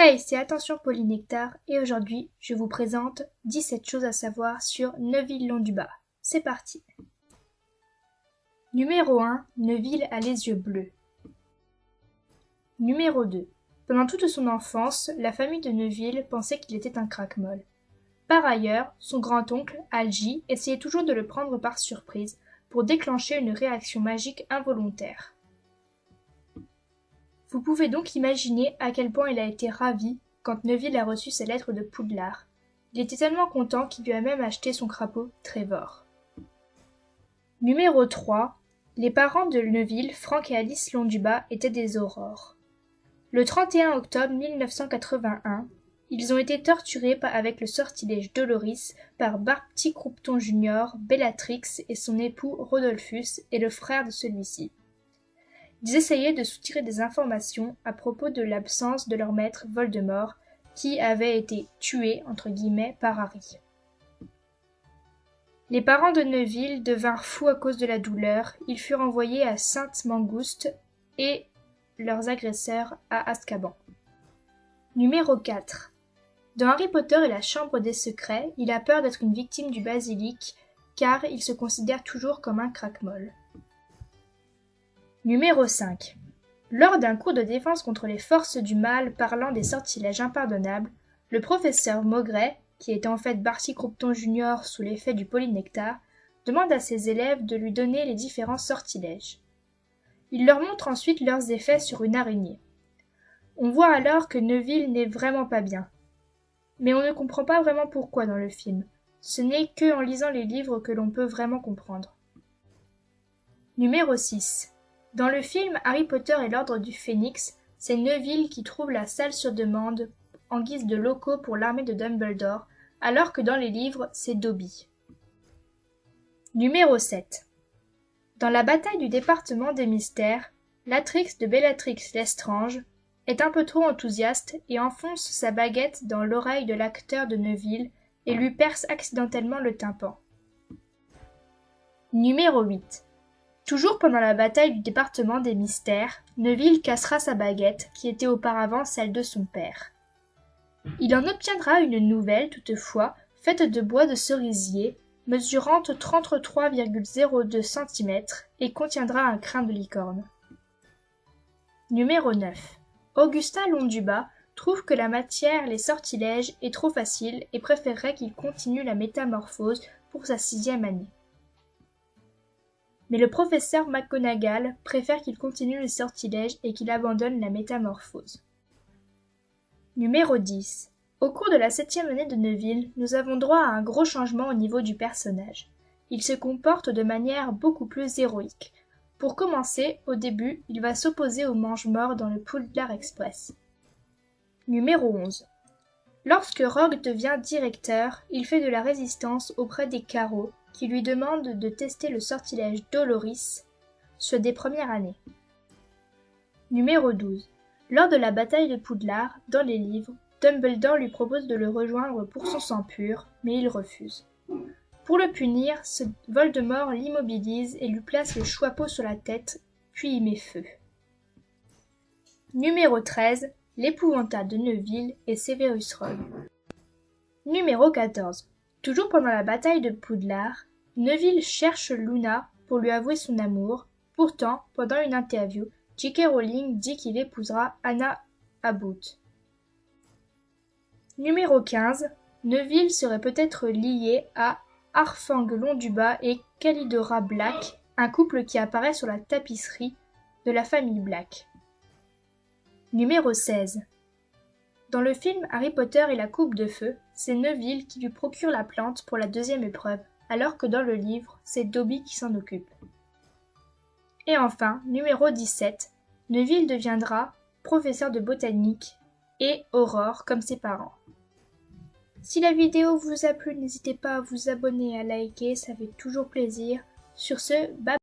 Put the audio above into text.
Hey, c'est Attention Polynectar et aujourd'hui je vous présente 17 choses à savoir sur Neuville-Londubat. C'est parti. Numéro 1. Neuville a les yeux bleus. Numéro 2. Pendant toute son enfance, la famille de Neuville pensait qu'il était un craquemol. Par ailleurs, son grand-oncle, Algy, essayait toujours de le prendre par surprise pour déclencher une réaction magique involontaire. Vous pouvez donc imaginer à quel point il a été ravi quand Neuville a reçu sa lettre de Poudlard. Il était tellement content qu'il lui a même acheté son crapaud Trevor. Numéro 3. Les parents de Neuville, Frank et Alice Londubat, étaient des aurores. Le 31 octobre 1981, ils ont été torturés avec le sortilège Doloris par Barty Croupton Jr., Bellatrix et son époux Rodolphus et le frère de celui-ci. Ils essayaient de soutirer des informations à propos de l'absence de leur maître Voldemort, qui avait été « tué » entre guillemets par Harry. Les parents de Neuville devinrent fous à cause de la douleur, ils furent envoyés à Sainte-Mangouste et leurs agresseurs à Azkaban. Numéro 4. Dans Harry Potter et la Chambre des Secrets, il a peur d'être une victime du basilic, car il se considère toujours comme un craquemol. Numéro 5. Lors d'un cours de défense contre les forces du mal parlant des sortilèges impardonnables, le professeur Maugret, qui est en fait Barty Croupton Jr. sous l'effet du polynectar, demande à ses élèves de lui donner les différents sortilèges. Il leur montre ensuite leurs effets sur une araignée. On voit alors que Neuville n'est vraiment pas bien. Mais on ne comprend pas vraiment pourquoi dans le film. Ce n'est que en lisant les livres que l'on peut vraiment comprendre. Numéro 6. Dans le film Harry Potter et l'Ordre du Phénix, c'est Neuville qui trouve la salle sur demande en guise de locaux pour l'armée de Dumbledore, alors que dans les livres, c'est Dobby. Numéro 7. Dans la bataille du département des mystères, Latrix de Bellatrix Lestrange est un peu trop enthousiaste et enfonce sa baguette dans l'oreille de l'acteur de Neuville et lui perce accidentellement le tympan. Numéro 8. Toujours pendant la bataille du département des mystères, Neuville cassera sa baguette, qui était auparavant celle de son père. Il en obtiendra une nouvelle, toutefois, faite de bois de cerisier, mesurant 33,02 cm et contiendra un crin de licorne. Numéro 9. Augustin Londubat trouve que la matière, les sortilèges, est trop facile et préférerait qu'il continue la métamorphose pour sa 6e année. Mais le professeur McGonagall préfère qu'il continue le sortilège et qu'il abandonne la métamorphose. Numéro 10. Au cours de la 7e année de Neuville, nous avons droit à un gros changement au niveau du personnage. Il se comporte de manière beaucoup plus héroïque. Pour commencer, au début, il va s'opposer aux mange-morts dans le Poudlard Express. Numéro 11. Lorsque Rogue devient directeur, il fait de la résistance auprès des Carreaux, qui lui demandent de tester le sortilège Doloris sur des premières années. Numéro 12. Lors de la bataille de Poudlard, dans les livres, Dumbledore lui propose de le rejoindre pour son sang pur, mais il refuse. Pour le punir, Voldemort l'immobilise et lui place le choixpeau sur la tête, puis y met feu. Numéro 13. L'épouvantable de Neuville et Severus Rogue. Numéro 14. Toujours pendant la bataille de Poudlard, Neuville cherche Luna pour lui avouer son amour. Pourtant, pendant une interview, J.K. Rowling dit qu'il épousera Anna Abbott. Numéro 15. Neuville serait peut-être lié à Harfang Londubat et Calidora Black, un couple qui apparaît sur la tapisserie de la famille Black. Numéro 16. Dans le film Harry Potter et la coupe de feu, c'est Neuville qui lui procure la plante pour la 2e épreuve, alors que dans le livre, c'est Dobby qui s'en occupe. Et enfin, numéro 17, Neuville deviendra professeur de botanique et Aurore comme ses parents. Si la vidéo vous a plu, n'hésitez pas à vous abonner et à liker, ça fait toujours plaisir. Sur ce, bye bye.